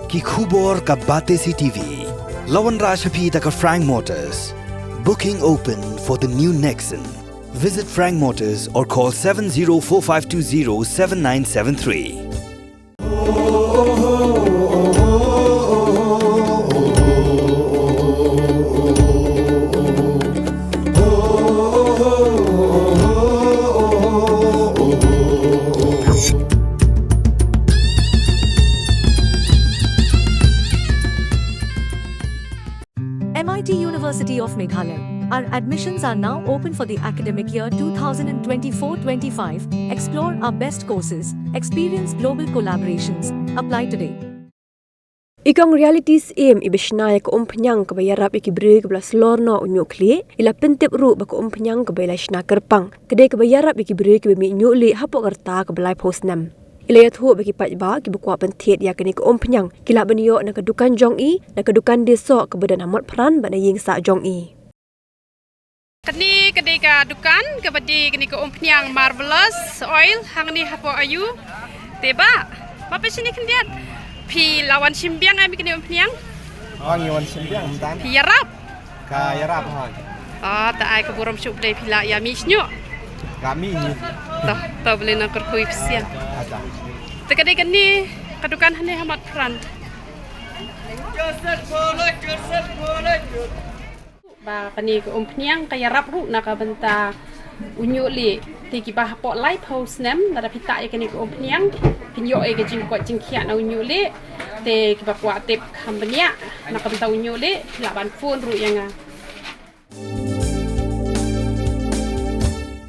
ki khubor ka bate si TV. Lawan Rashapi taka Frank Motors. Booking open for the new Nexon. Visit Frank Motors or call 7045207973. MIT University of Meghalaya. Our admissions are now open for the academic year 2024-25. Explore our best courses, experience global collaborations. Apply today. Ikang realities ibishnaya ko Umphniang ka Ïarap ikibre ka Ñiuhlieh ila pentep ru ba ko Umphniang ka shna kerpang kedai ka Ïarap ikibre ka mi Ñiuhlieh hapo kerta ka balai postnam ila yathu ba ki pajba ki bakwa pentet ya kini ko Umphniang kila baniyo na kedukan jong i na kedukan desa ke badan amat peran ba na ying sa jong i Kini kedai ka dukan kebadi kini ke Umphniang marvelous oil hang ni hapo ayu teba apa sini kendiat pi lawan simbiang ai kini Umphniang lawan simbiang mtan pi Ïarap ka Ïarap hon ta ai ke buram syuk dai pila ya misnyo kami ni ta boleh nak kerkui pesian ada tekadai kini kedukan hani hamat peran ba kani ke Umphniang ka Ïarap ru nak benta Ñiuhlieh ti Kiba hapo live house nem dara pita ya kani ke Umphniang pinyo e ke jingkot jingkia na Ñiuhlieh te Kiba kwa tip hambania nak benta Ñiuhlieh laban phone ru yang